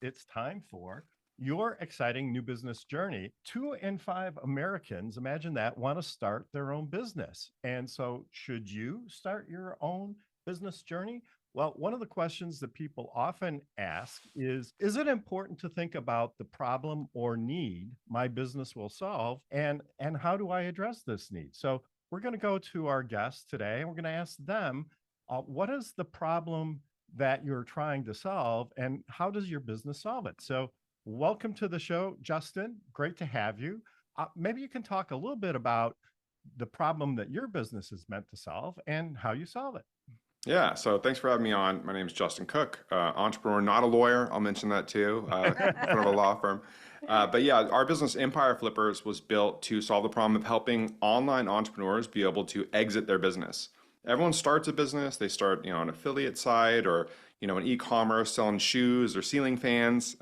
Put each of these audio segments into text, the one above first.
it's time for your exciting new business journey. 2 in 5 Americans, imagine that, want to start their own business. And so, should you start your own business journey? Well, one of the questions that people often ask is it important to think about the problem or need my business will solve? And how do I address this need? So, we're going to go to our guests today and we're going to ask them what is the problem that you're trying to solve and how does your business solve it? So, welcome to the show, Justin. Great to have you. Maybe you can talk a little bit about the problem that your business is meant to solve and how you solve it. Yeah, so thanks for having me on. My name is Justin Cook, entrepreneur, not a lawyer. I'll mention that too, in front of a law firm. But yeah, our business Empire Flippers was built to solve the problem of helping online entrepreneurs be able to exit their business. Everyone starts a business. They start, an affiliate site or, an e-commerce selling shoes or ceiling fans.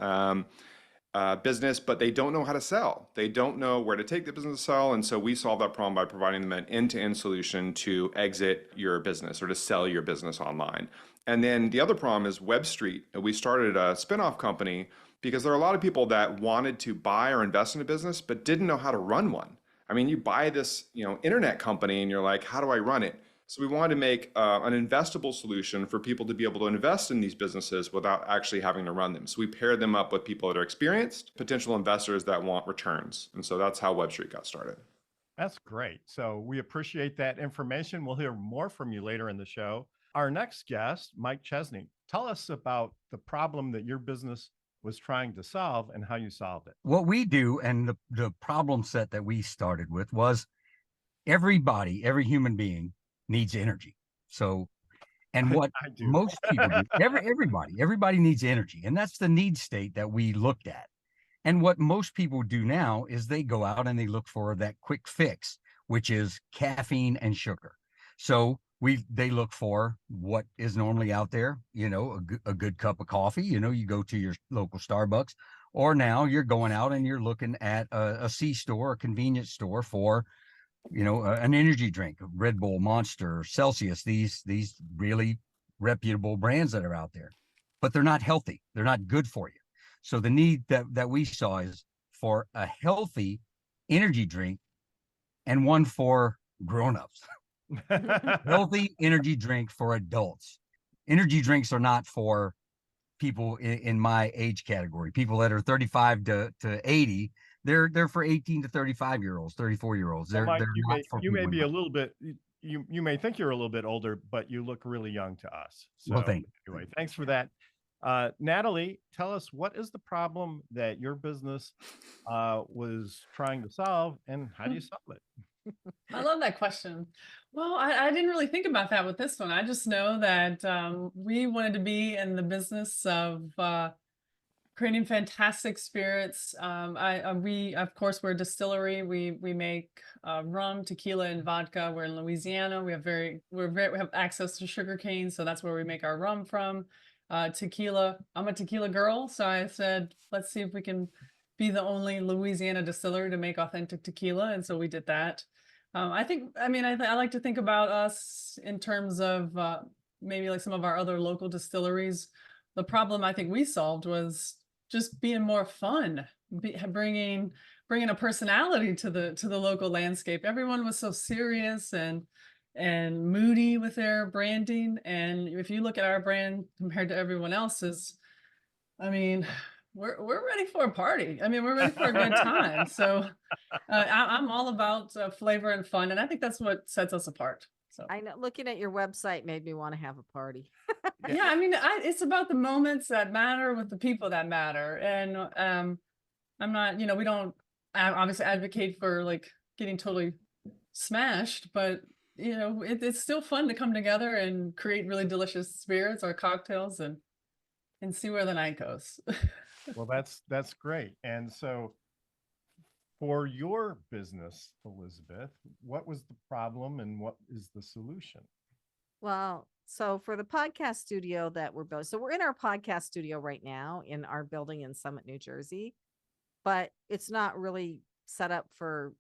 Business, but they don't know how to sell. They don't know where to take the business to sell. And so we solve that problem by providing them an end-to-end solution to exit your business or to sell your business online. And then the other problem is Web Street. We started a spinoff company because there are a lot of people that wanted to buy or invest in a business, but didn't know how to run one. I mean, you buy this, internet company and you're like, how do I run it? So we wanted to make an investable solution for people to be able to invest in these businesses without actually having to run them. So we paired them up with people that are experienced, potential investors that want returns. And so that's how WebStreet got started. That's great. So we appreciate that information. We'll hear more from you later in the show. Our next guest, Mike Chesney, tell us about the problem that your business was trying to solve and how you solved it. What we do and the problem set that we started with was every human being needs energy. So, and what most people do, everybody needs energy. And that's the need state that we looked at. And what most people do now is they go out and they look for that quick fix, which is caffeine and sugar. So they look for what is normally out there, a good cup of coffee, you go to your local Starbucks, or now you're going out and you're looking at a C-store, a convenience store for an energy drink, Red Bull, Monster, Celsius, these really reputable brands that are out there, but they're not healthy. They're not good for you. So the need that we saw is for a healthy energy drink and one for grown-ups. Healthy energy drink for adults. Energy drinks are not for people in my age category, people that are 35 to 80. They're for 18 to 35-year-olds, 34-year-olds. Well, Mike, you may be a little bit, you may think you're a little bit older, but you look really young to us. So well, anyway, thanks for that. Natalie, tell us, what is the problem that your business was trying to solve and how do you solve it? I love that question. Well, I didn't really think about that with this one. I just know that we wanted to be in the business of creating fantastic spirits. We, of course, we're a distillery. We make rum, tequila, and vodka. We're in Louisiana. We have access to sugar cane, so that's where we make our rum from. Tequila. I'm a tequila girl, so I said, let's see if we can be the only Louisiana distiller to make authentic tequila, and so we did that. I like to think about us in terms of maybe like some of our other local distilleries. The problem I think we solved was just being more fun, bringing a personality to the local landscape. Everyone was so serious and moody with their branding. And if you look at our brand compared to everyone else's, I mean, we're ready for a party. I mean, we're ready for a good time. So I'm all about flavor and fun. And I think that's what sets us apart. So I know looking at your website made me want to have a party. Yeah, I mean, it's about the moments that matter with the people that matter. And I'm not, we don't obviously advocate for like getting totally smashed, but it's still fun to come together and create really delicious spirits or cocktails and see where the night goes. Well, that's great. And so for your business, Elizabeth, what was the problem and what is the solution? Well, so for the podcast studio that we're building, so we're in our podcast studio right now in our building in Summit, New Jersey, but it's not really set up for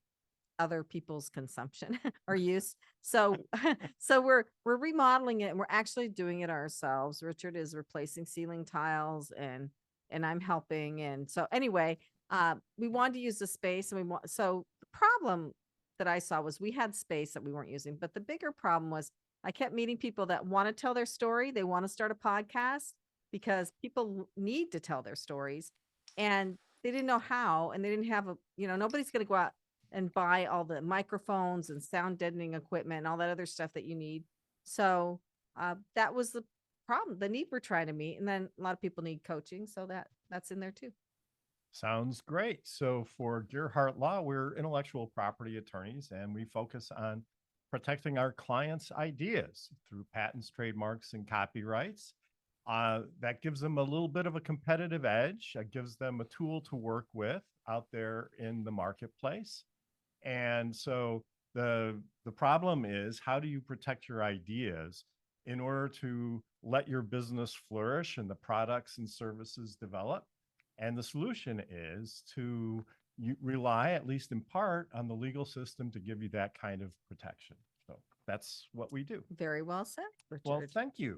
other people's consumption or use. So we're remodeling it and we're actually doing it ourselves. Richard is replacing ceiling tiles and and I'm helping. And so anyway, we wanted to use the space, and so the problem that I saw was we had space that we weren't using, but the bigger problem was I kept meeting people that want to tell their story. They want to start a podcast because people need to tell their stories, and they didn't know how, and they didn't have nobody's going to go out and buy all the microphones and sound deadening equipment and all that other stuff that you need. So that was the problem, the need we're trying to meet. And then a lot of people need coaching, so that's in there too. Sounds great. So for Gearhart Law, we're intellectual property attorneys, and we focus on protecting our clients' ideas through patents, trademarks, and copyrights. That gives them a little bit of a competitive edge. It gives them a tool to work with out there in the marketplace. And so the problem is, how do you protect your ideas in order to let your business flourish and the products and services develop? And the solution is to rely, at least in part, on the legal system to give you that kind of protection. So that's what we do. Very well said, Richard. Well, thank you.